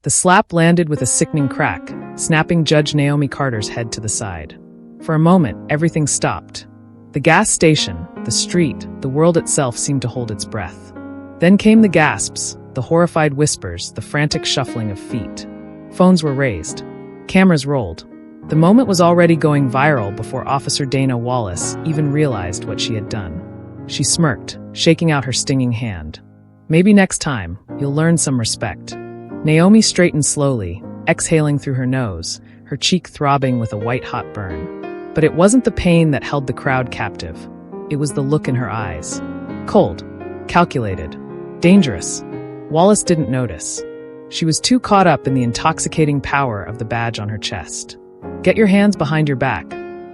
The slap landed with a sickening crack, snapping Judge Naomi Carter's head to the side. For a moment, everything stopped. The gas station, the street, the world itself seemed to hold its breath. Then came the gasps, the horrified whispers, the frantic shuffling of feet. Phones were raised. Cameras rolled. The moment was already going viral before Officer Dana Wallace even realized what she had done. She smirked, shaking out her stinging hand. Maybe next time, you'll learn some respect. Naomi straightened slowly, exhaling through her nose, her cheek throbbing with a white-hot burn. But it wasn't the pain that held the crowd captive. It was the look in her eyes. Cold, calculated, dangerous. Wallace didn't notice. She was too caught up in the intoxicating power of the badge on her chest. "Get your hands behind your back,"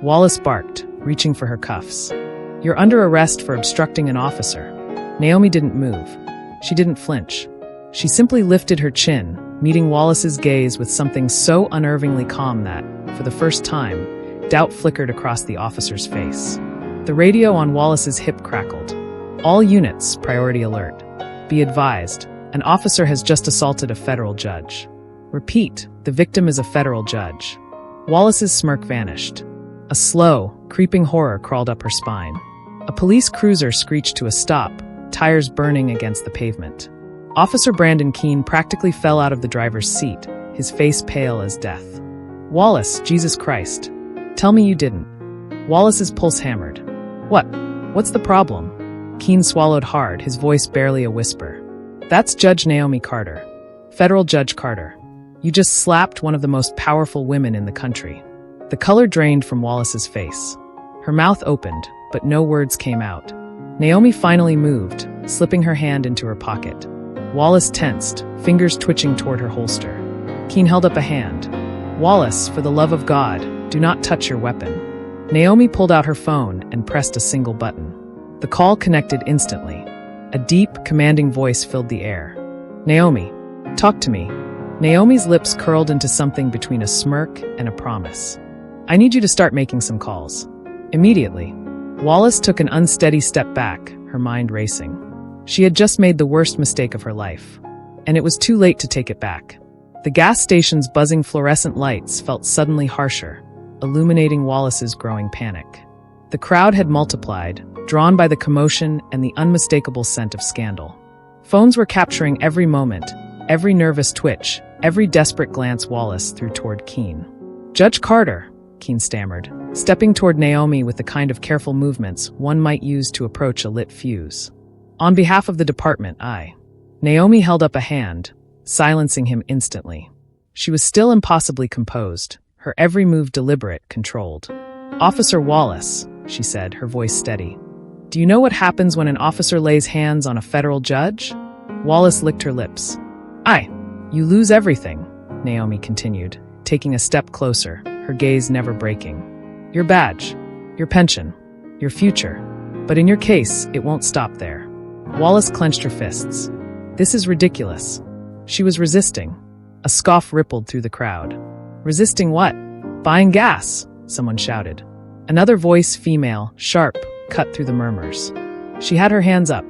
Wallace barked, reaching for her cuffs. "You're under arrest for obstructing an officer." Naomi didn't move. She didn't flinch. She simply lifted her chin, meeting Wallace's gaze with something so unnervingly calm that, for the first time, doubt flickered across the officer's face. The radio on Wallace's hip crackled. "All units, priority alert. Be advised, an officer has just assaulted a federal judge. Repeat, the victim is a federal judge." Wallace's smirk vanished. A slow, creeping horror crawled up her spine. A police cruiser screeched to a stop, tires burning against the pavement. Officer Brandon Keene practically fell out of the driver's seat, his face pale as death. "Wallace, Jesus Christ. Tell me you didn't." Wallace's pulse hammered. "What? What's the problem?" Keene swallowed hard, his voice barely a whisper. "That's Judge Naomi Carter. Federal Judge Carter. You just slapped one of the most powerful women in the country." The color drained from Wallace's face. Her mouth opened, but no words came out. Naomi finally moved, slipping her hand into her pocket. Wallace tensed, fingers twitching toward her holster. Keene held up a hand. "Wallace, for the love of God, do not touch your weapon." Naomi pulled out her phone and pressed a single button. The call connected instantly. A deep, commanding voice filled the air. "Naomi, talk to me." Naomi's lips curled into something between a smirk and a promise. "I need you to start making some calls. Immediately." Wallace took an unsteady step back, her mind racing. She had just made the worst mistake of her life. And it was too late to take it back. The gas station's buzzing fluorescent lights felt suddenly harsher, illuminating Wallace's growing panic. The crowd had multiplied, drawn by the commotion and the unmistakable scent of scandal. Phones were capturing every moment, every nervous twitch, every desperate glance Wallace threw toward Keene. "Judge Carter," Keene stammered, stepping toward Naomi with the kind of careful movements one might use to approach a lit fuse. "On behalf of the department, I." Naomi held up a hand, silencing him instantly. She was still impossibly composed, her every move deliberate, controlled. "Officer Wallace," she said, her voice steady. "Do you know what happens when an officer lays hands on a federal judge?" Wallace licked her lips. "Aye. You lose everything," Naomi continued, taking a step closer, her gaze never breaking. "Your badge, your pension, your future. But in your case, it won't stop there." Wallace clenched her fists. "This is ridiculous." She was resisting. A scoff rippled through the crowd. "Resisting what?" "Buying gas," someone shouted. Another voice, female, sharp, cut through the murmurs. She had her hands up.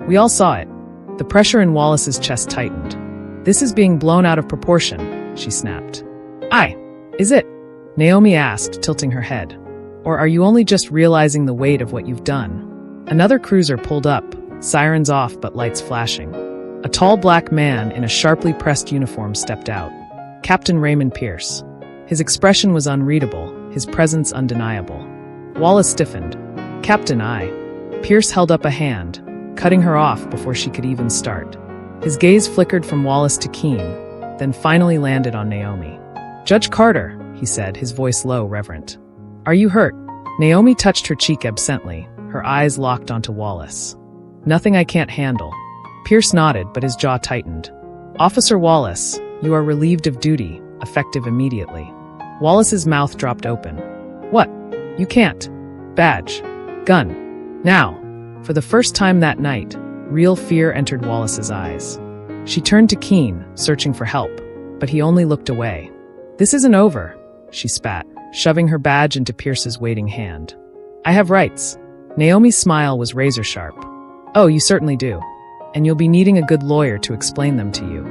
We all saw it. The pressure in Wallace's chest tightened. "This is being blown out of proportion," she snapped. "Aye. Is it?" Naomi asked, tilting her head. "Or are you only just realizing the weight of what you've done?" Another cruiser pulled up, sirens off but lights flashing. A tall black man in a sharply pressed uniform stepped out. Captain Raymond Pierce. His expression was unreadable, his presence undeniable. Wallace stiffened. "Captain, I." Pierce held up a hand, cutting her off before she could even start. His gaze flickered from Wallace to Keene, then finally landed on Naomi. "Judge Carter," he said, his voice low, reverent. "Are you hurt?" Naomi touched her cheek absently, her eyes locked onto Wallace. "Nothing I can't handle." Pierce nodded, but his jaw tightened. "Officer Wallace, you are relieved of duty, effective immediately." Wallace's mouth dropped open. "What? You can't. Badge. Gun. Now." For the first time that night, real fear entered Wallace's eyes. She turned to Keene, searching for help, but he only looked away. "This isn't over," she spat, shoving her badge into Pierce's waiting hand. "I have rights." Naomi's smile was razor-sharp. "Oh, you certainly do. And you'll be needing a good lawyer to explain them to you."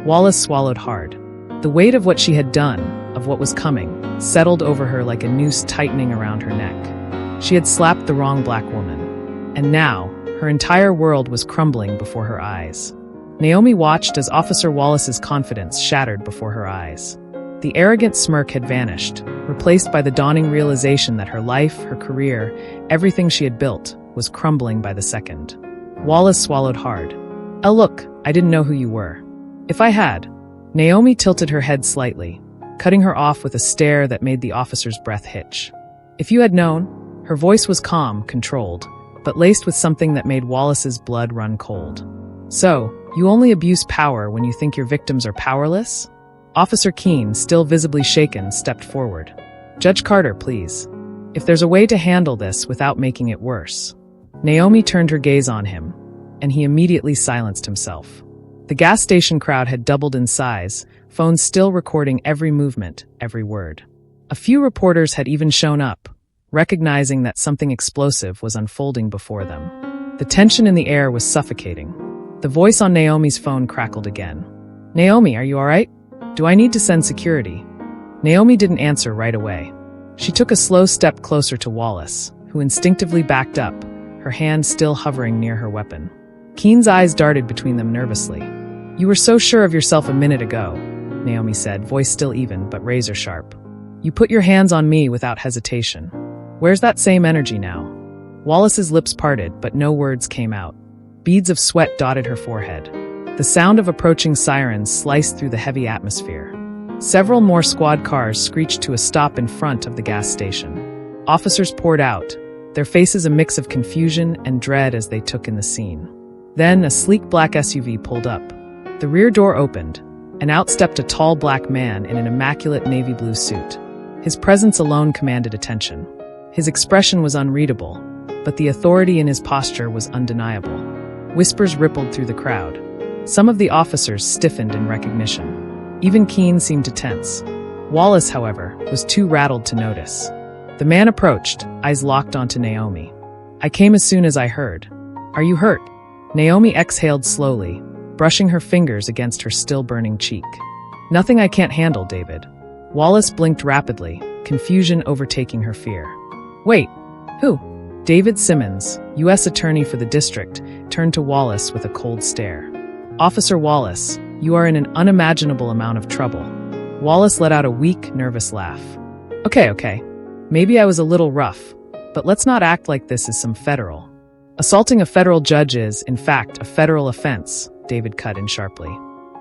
Wallace swallowed hard. The weight of what she had done, of what was coming, settled over her like a noose tightening around her neck. She had slapped the wrong black woman. And now, her entire world was crumbling before her eyes. Naomi watched as Officer Wallace's confidence shattered before her eyes. The arrogant smirk had vanished, replaced by the dawning realization that her life, her career, everything she had built, was crumbling by the second. Wallace swallowed hard. "Oh, look, I didn't know who you were." "If I had." Naomi tilted her head slightly, cutting her off with a stare that made the officer's breath hitch. "If you had known." Her voice was calm, controlled, but laced with something that made Wallace's blood run cold. "So, you only abuse power when you think your victims are powerless?" Officer Keene, still visibly shaken, stepped forward. "Judge Carter, please. If there's a way to handle this without making it worse." Naomi turned her gaze on him, and he immediately silenced himself. The gas station crowd had doubled in size, phones still recording every movement, every word. A few reporters had even shown up, recognizing that something explosive was unfolding before them. The tension in the air was suffocating. The voice on Naomi's phone crackled again. "Naomi, are you all right? Do I need to send security?" Naomi didn't answer right away. She took a slow step closer to Wallace, who instinctively backed up, her hand still hovering near her weapon. Keene's eyes darted between them nervously. "You were so sure of yourself a minute ago," Naomi said, voice still even but razor sharp. "You put your hands on me without hesitation. Where's that same energy now?" Wallace's lips parted, but no words came out. Beads of sweat dotted her forehead. The sound of approaching sirens sliced through the heavy atmosphere. Several more squad cars screeched to a stop in front of the gas station. Officers poured out, their faces a mix of confusion and dread as they took in the scene. Then a sleek black SUV pulled up. The rear door opened, and out stepped a tall black man in an immaculate navy blue suit. His presence alone commanded attention. His expression was unreadable, but the authority in his posture was undeniable. Whispers rippled through the crowd. Some of the officers stiffened in recognition. Even Keene seemed to tense. Wallace, however, was too rattled to notice. The man approached, eyes locked onto Naomi. "I came as soon as I heard. Are you hurt?" Naomi exhaled slowly, brushing her fingers against her still-burning cheek. "Nothing I can't handle, David." Wallace blinked rapidly, confusion overtaking her fear. "Wait, who?" David Simmons, U.S. Attorney for the district, turned to Wallace with a cold stare. "Officer Wallace, you are in an unimaginable amount of trouble." Wallace let out a weak, nervous laugh. Okay. Maybe I was a little rough, but let's not act like this is some federal. Assaulting a federal judge is, in fact, a federal offense, David cut in sharply.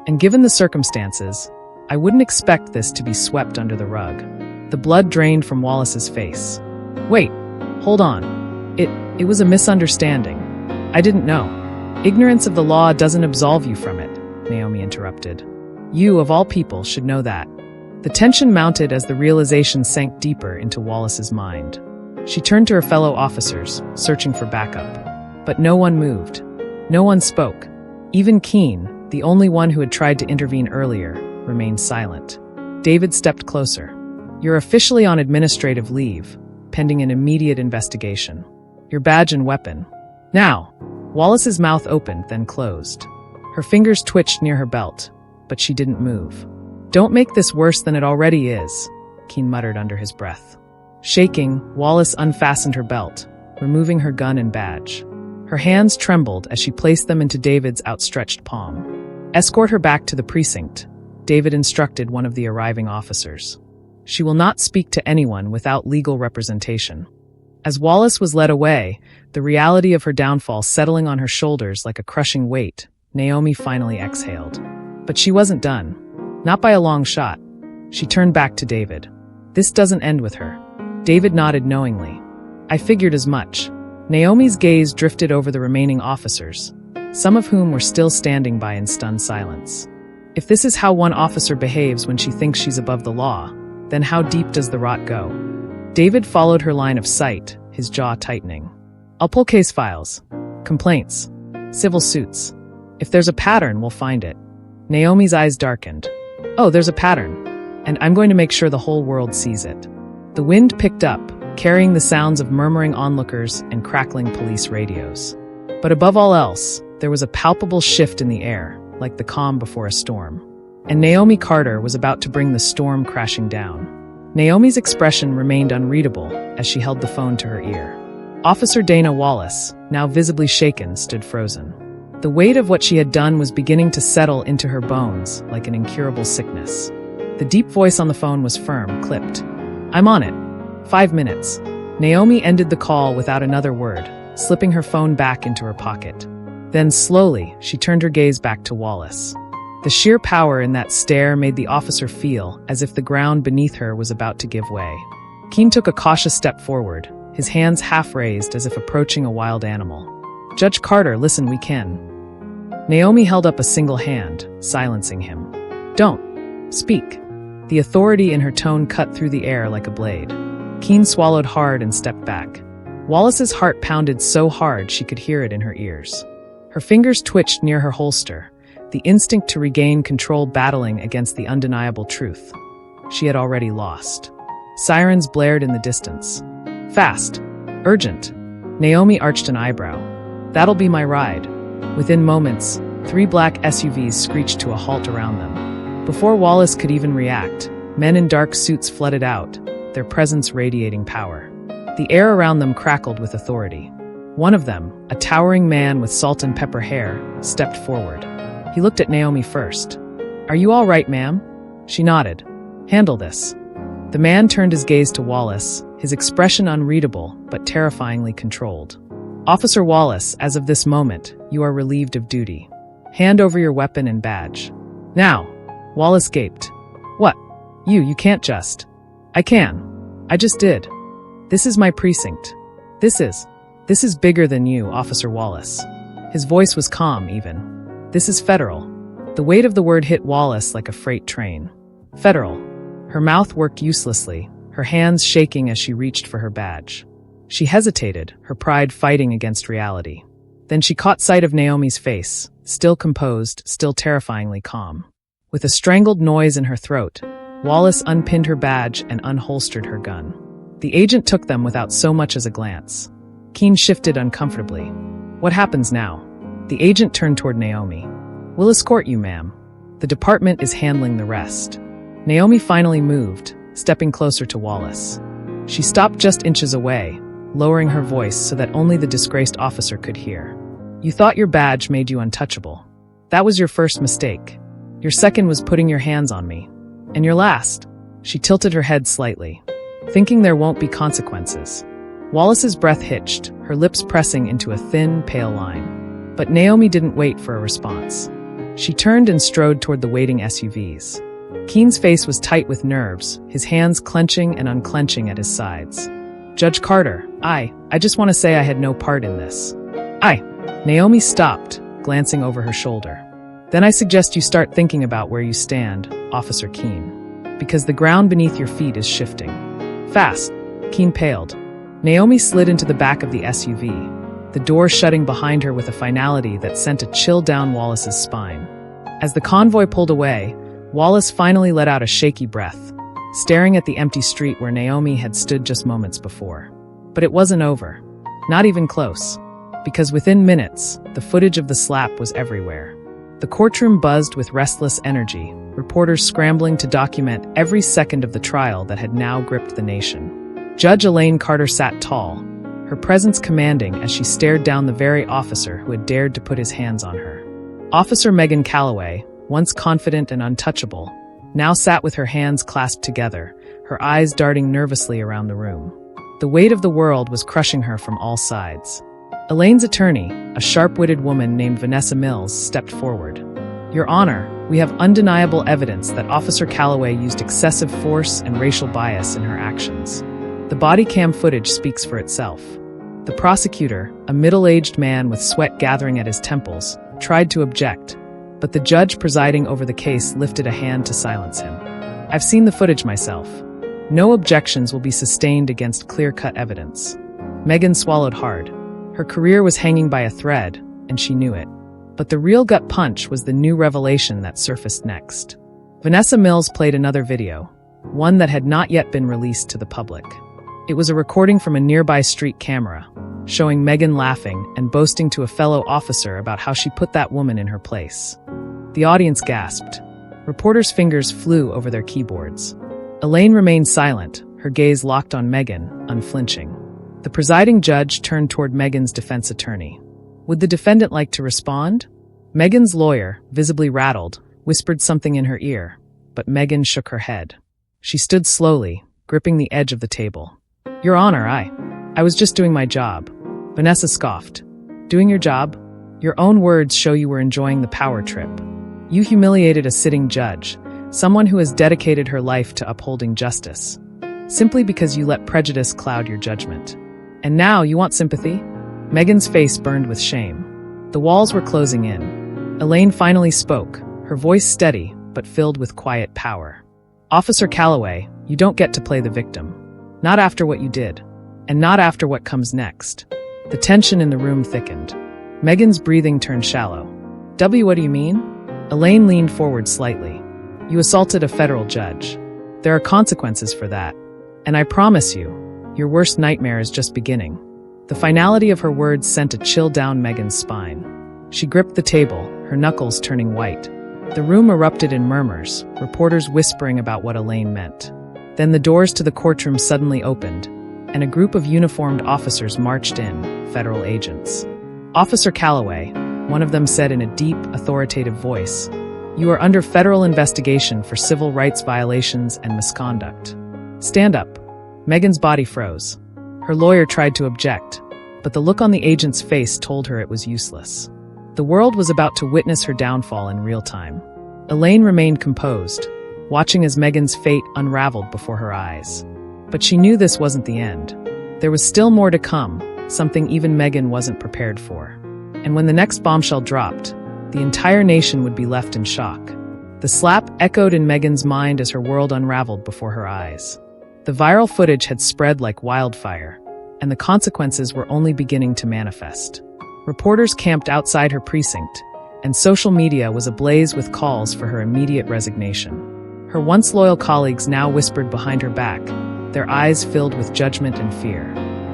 And given the circumstances, I wouldn't expect this to be swept under the rug. The blood drained from Wallace's face. "Wait, hold on. It was a misunderstanding. I didn't know." "Ignorance of the law doesn't absolve you from it," Naomi interrupted. "You, of all people, should know that." The tension mounted as the realization sank deeper into Wallace's mind. She turned to her fellow officers, searching for backup. But no one moved. No one spoke. Even Keene, the only one who had tried to intervene earlier, remained silent. David stepped closer. "You're officially on administrative leave, pending an immediate investigation. Your badge and weapon." "Now." Wallace's mouth opened, then closed. Her fingers twitched near her belt, but she didn't move. "Don't make this worse than it already is," Keene muttered under his breath. Shaking, Wallace unfastened her belt, removing her gun and badge. Her hands trembled as she placed them into David's outstretched palm. "Escort her back to the precinct," David instructed one of the arriving officers. "She will not speak to anyone without legal representation." As Wallace was led away, the reality of her downfall settling on her shoulders like a crushing weight, Naomi finally exhaled. But she wasn't done. Not by a long shot. She turned back to David. "This doesn't end with her." David nodded knowingly. "I figured as much." Naomi's gaze drifted over the remaining officers, some of whom were still standing by in stunned silence. If this is how one officer behaves when she thinks she's above the law, then how deep does the rot go? David followed her line of sight, his jaw tightening. "I'll pull case files, complaints, civil suits. If there's a pattern, we'll find it." Naomi's eyes darkened. "Oh, there's a pattern, and I'm going to make sure the whole world sees it." The wind picked up, carrying the sounds of murmuring onlookers and crackling police radios. But above all else, there was a palpable shift in the air, like the calm before a storm. and Naomi Carter was about to bring the storm crashing down. Naomi's expression remained unreadable as she held the phone to her ear. Officer Dana Wallace, now visibly shaken, stood frozen. The weight of what she had done was beginning to settle into her bones like an incurable sickness. The deep voice on the phone was firm, clipped. "I'm on it. 5 minutes." Naomi ended the call without another word, slipping her phone back into her pocket. Then slowly, she turned her gaze back to Wallace. The sheer power in that stare made the officer feel as if the ground beneath her was about to give way. Keene took a cautious step forward, his hands half raised as if approaching a wild animal. "Judge Carter, listen, we can." Naomi held up a single hand, silencing him. "Don't. Speak." The authority in her tone cut through the air like a blade. Keene swallowed hard and stepped back. Wallace's heart pounded so hard she could hear it in her ears. Her fingers twitched near her holster, the instinct to regain control battling against the undeniable truth. She had already lost. Sirens blared in the distance. "Fast. Urgent." Naomi arched an eyebrow. "That'll be my ride." Within moments, 3 black SUVs screeched to a halt around them. Before Wallace could even react, men in dark suits flooded out, their presence radiating power. The air around them crackled with authority. One of them, a towering man with salt and pepper hair, stepped forward. He looked at Naomi first. "Are you all right, ma'am?" She nodded. "Handle this." The man turned his gaze to Wallace, his expression unreadable but terrifyingly controlled. "Officer Wallace, as of this moment, you are relieved of duty. Hand over your weapon and badge." "Now!" Wallace gaped. "What? You can't just..." "I can. I just did. This is my precinct. This is bigger than you, Officer Wallace." His voice was calm, even. "This is federal." The weight of the word hit Wallace like a freight train. Federal. Her mouth worked uselessly, her hands shaking as she reached for her badge. She hesitated, her pride fighting against reality. Then she caught sight of Naomi's face, still composed, still terrifyingly calm. With a strangled noise in her throat, Wallace unpinned her badge and unholstered her gun. The agent took them without so much as a glance. Keene shifted uncomfortably. "What happens now?" The agent turned toward Naomi. "We'll escort you, ma'am. The department is handling the rest." Naomi finally moved, stepping closer to Wallace. She stopped just inches away, lowering her voice so that only the disgraced officer could hear. "You thought your badge made you untouchable. That was your first mistake. Your second was putting your hands on me. And your last..." She tilted her head slightly, thinking there won't be consequences. Wallace's breath hitched, her lips pressing into a thin, pale line. But Naomi didn't wait for a response. She turned and strode toward the waiting SUVs. Keene's face was tight with nerves, his hands clenching and unclenching at his sides. "Judge Carter, I just want to say I had no part in this." Naomi stopped, glancing over her shoulder. "Then I suggest you start thinking about where you stand, Officer Keene. Because the ground beneath your feet is shifting. Fast." Keene paled. Naomi slid into the back of the SUV, the door shutting behind her with a finality that sent a chill down Wallace's spine. As the convoy pulled away, Wallace finally let out a shaky breath, staring at the empty street where Naomi had stood just moments before. But it wasn't over. Not even close. Because within minutes, the footage of the slap was everywhere. The courtroom buzzed with restless energy, reporters scrambling to document every second of the trial that had now gripped the nation. Judge Elaine Carter sat tall, her presence commanding as she stared down the very officer who had dared to put his hands on her. Officer Megan Calloway, once confident and untouchable, now sat with her hands clasped together, her eyes darting nervously around the room. The weight of the world was crushing her from all sides. Elaine's attorney, a sharp-witted woman named Vanessa Mills, stepped forward. "Your Honor, we have undeniable evidence that Officer Calloway used excessive force and racial bias in her actions. The body cam footage speaks for itself." The prosecutor, a middle-aged man with sweat gathering at his temples, tried to object, but the judge presiding over the case lifted a hand to silence him. "I've seen the footage myself. No objections will be sustained against clear-cut evidence." Megan swallowed hard. Her career was hanging by a thread, and she knew it. But the real gut punch was the new revelation that surfaced next. Vanessa Mills played another video, one that had not yet been released to the public. It was a recording from a nearby street camera, showing Megan laughing and boasting to a fellow officer about how she put that woman in her place. The audience gasped. Reporters' fingers flew over their keyboards. Elaine remained silent, her gaze locked on Megan, unflinching. The presiding judge turned toward Megan's defense attorney. Would the defendant like to respond? Megan's lawyer, visibly rattled, whispered something in her ear, but Megan shook her head. She stood slowly, gripping the edge of the table. Your Honor, I was just doing my job. Vanessa scoffed. Doing your job? Your own words show you were enjoying the power trip. You humiliated a sitting judge, someone who has dedicated her life to upholding justice, simply because you let prejudice cloud your judgment. And now you want sympathy? Megan's face burned with shame. The walls were closing in. Elaine finally spoke, her voice steady, but filled with quiet power. Officer Calloway, you don't get to play the victim. Not after what you did. And not after what comes next. The tension in the room thickened. Megan's breathing turned shallow. What do you mean? Elaine leaned forward slightly. You assaulted a federal judge. There are consequences for that. And I promise you, your worst nightmare is just beginning. The finality of her words sent a chill down Megan's spine. She gripped the table, her knuckles turning white. The room erupted in murmurs, reporters whispering about what Elaine meant. Then the doors to the courtroom suddenly opened, and a group of uniformed officers marched in, federal agents. Officer Calloway, one of them said in a deep, authoritative voice, you are under federal investigation for civil rights violations and misconduct. Stand up. Megan's body froze. Her lawyer tried to object, but the look on the agent's face told her it was useless. The world was about to witness her downfall in real time. Elaine remained composed, watching as Megan's fate unraveled before her eyes. But she knew this wasn't the end. There was still more to come, something even Megan wasn't prepared for. And when the next bombshell dropped, the entire nation would be left in shock. The slap echoed in Megan's mind as her world unraveled before her eyes. The viral footage had spread like wildfire, and the consequences were only beginning to manifest. Reporters camped outside her precinct, and social media was ablaze with calls for her immediate resignation. Her once loyal colleagues now whispered behind her back, their eyes filled with judgment and fear.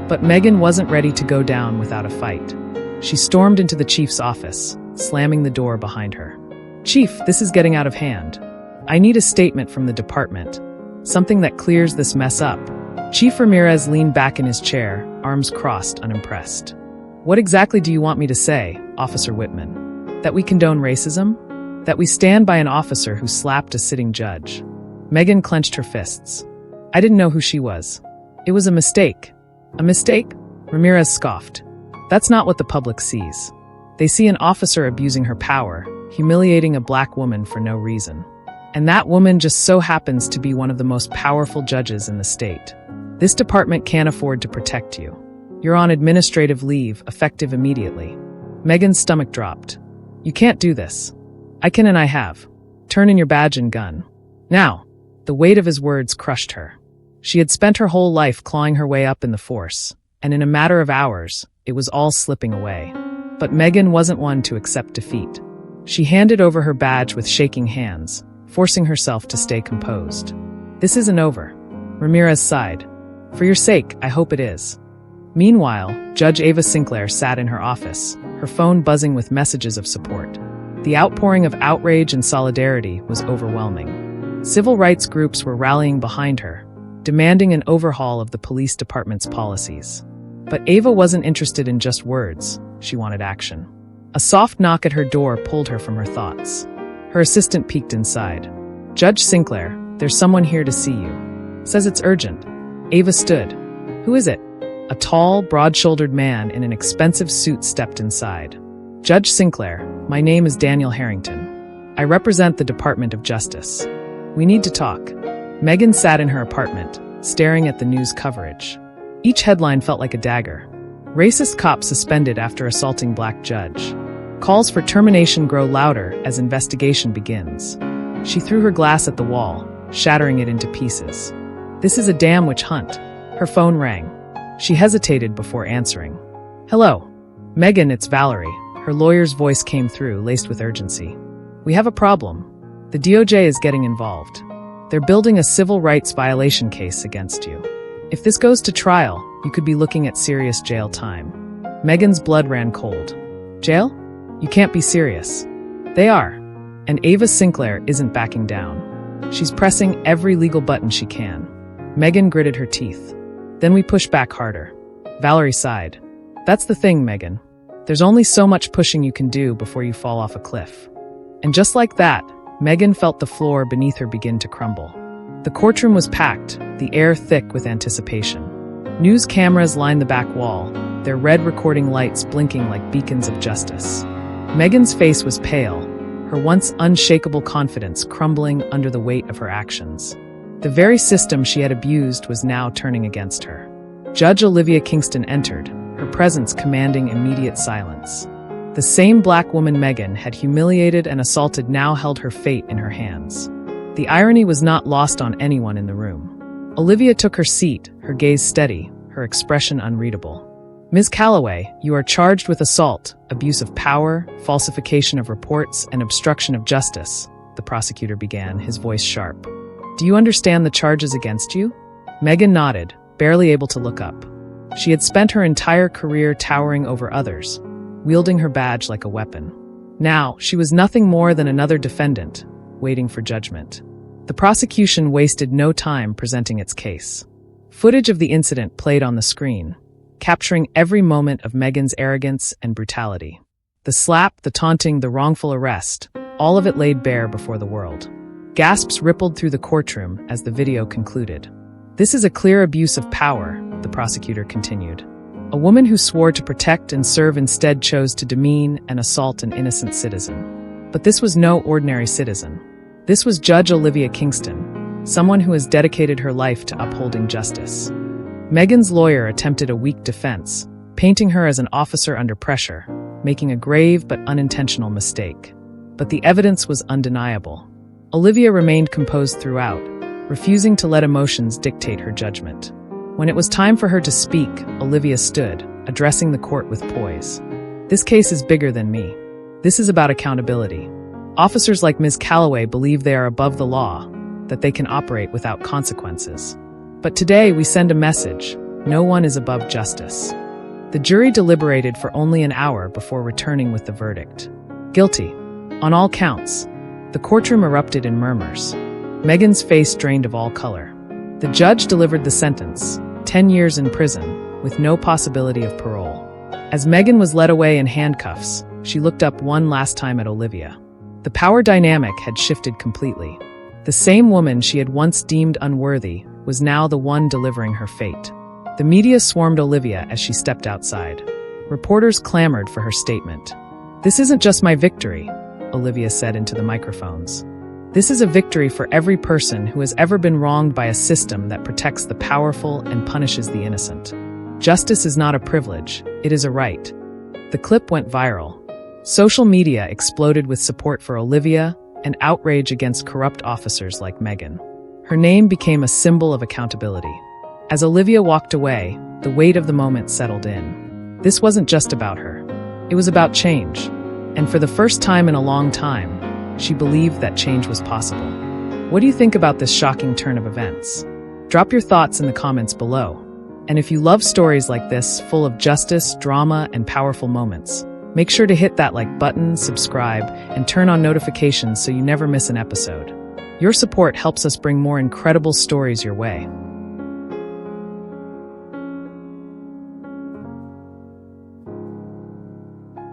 But Megan wasn't ready to go down without a fight. She stormed into the chief's office, slamming the door behind her. Chief, this is getting out of hand. I need a statement from the department. Something that clears this mess up. Chief Ramirez leaned back in his chair, arms crossed, unimpressed. What exactly do you want me to say, Officer Whitman? That we condone racism? That we stand by an officer who slapped a sitting judge? Megan clenched her fists. I didn't know who she was. It was a mistake. A mistake? Ramirez scoffed. That's not what the public sees. They see an officer abusing her power, humiliating a black woman for no reason. And that woman just so happens to be one of the most powerful judges in the state. This department can't afford to protect you. You're on administrative leave, effective immediately. Megan's stomach dropped. You can't do this. I can and I have. Turn in your badge and gun. Now. The weight of his words crushed her. She had spent her whole life clawing her way up in the force, and in a matter of hours, it was all slipping away. But Megan wasn't one to accept defeat. She handed over her badge with shaking hands, forcing herself to stay composed. This isn't over. Ramirez sighed. For your sake, I hope it is. Meanwhile, Judge Ava Sinclair sat in her office, her phone buzzing with messages of support. The outpouring of outrage and solidarity was overwhelming. Civil rights groups were rallying behind her, demanding an overhaul of the police department's policies. But Ava wasn't interested in just words, she wanted action. A soft knock at her door pulled her from her thoughts. Her assistant peeked inside. Judge Sinclair, there's someone here to see you. Says it's urgent. Ava stood. Who is it? A tall, broad-shouldered man in an expensive suit stepped inside. Judge Sinclair, my name is Daniel Harrington. I represent the Department of Justice. We need to talk. Megan sat in her apartment, staring at the news coverage. Each headline felt like a dagger. Racist cop suspended after assaulting black judge. Calls for termination grow louder as investigation begins. She threw her glass at the wall, shattering it into pieces. This is a damn witch hunt. Her phone rang. She hesitated before answering. Hello. Megan, it's Valerie. Her lawyer's voice came through, laced with urgency. We have a problem. The DOJ is getting involved. They're building a civil rights violation case against you. If this goes to trial, you could be looking at serious jail time. Megan's blood ran cold. Jail? You can't be serious. They are. And Ava Sinclair isn't backing down. She's pressing every legal button she can. Megan gritted her teeth. Then we push back harder. Valerie sighed. That's the thing, Megan. There's only so much pushing you can do before you fall off a cliff. And just like that, Megan felt the floor beneath her begin to crumble. The courtroom was packed, the air thick with anticipation. News cameras lined the back wall, their red recording lights blinking like beacons of justice. Megan's face was pale, her once unshakable confidence crumbling under the weight of her actions. The very system she had abused was now turning against her. Judge Olivia Kingston entered, her presence commanding immediate silence. The same black woman Megan had humiliated and assaulted now held her fate in her hands. The irony was not lost on anyone in the room. Olivia took her seat, her gaze steady, her expression unreadable. Ms. Calloway, you are charged with assault, abuse of power, falsification of reports, and obstruction of justice, the prosecutor began, his voice sharp. Do you understand the charges against you? Megan nodded, barely able to look up. She had spent her entire career towering over others, wielding her badge like a weapon. Now, she was nothing more than another defendant, waiting for judgment. The prosecution wasted no time presenting its case. Footage of the incident played on the screen, capturing every moment of Megan's arrogance and brutality. The slap, the taunting, the wrongful arrest, all of it laid bare before the world. Gasps rippled through the courtroom as the video concluded. This is a clear abuse of power, the prosecutor continued. A woman who swore to protect and serve instead chose to demean and assault an innocent citizen. But this was no ordinary citizen. This was Judge Olivia Kingston, someone who has dedicated her life to upholding justice. Megan's lawyer attempted a weak defense, painting her as an officer under pressure, making a grave but unintentional mistake. But the evidence was undeniable. Olivia remained composed throughout, refusing to let emotions dictate her judgment. When it was time for her to speak, Olivia stood, addressing the court with poise. This case is bigger than me. This is about accountability. Officers like Ms. Calloway believe they are above the law, that they can operate without consequences. But today we send a message: no one is above justice. The jury deliberated for only an hour before returning with the verdict. Guilty. On all counts. The courtroom erupted in murmurs. Megan's face drained of all color. The judge delivered the sentence, 10 years in prison, with no possibility of parole. As Megan was led away in handcuffs, she looked up one last time at Olivia. The power dynamic had shifted completely. The same woman she had once deemed unworthy was now the one delivering her fate. The media swarmed Olivia as she stepped outside. Reporters clamored for her statement. This isn't just my victory, Olivia said into the microphones. This is a victory for every person who has ever been wronged by a system that protects the powerful and punishes the innocent. Justice is not a privilege, it is a right. The clip went viral. Social media exploded with support for Olivia and outrage against corrupt officers like Megan. Her name became a symbol of accountability. As Olivia walked away, the weight of the moment settled in. This wasn't just about her. It was about change. And for the first time in a long time, she believed that change was possible. What do you think about this shocking turn of events? Drop your thoughts in the comments below. And if you love stories like this, full of justice, drama, and powerful moments, make sure to hit that like button, subscribe, and turn on notifications so you never miss an episode. Your support helps us bring more incredible stories your way.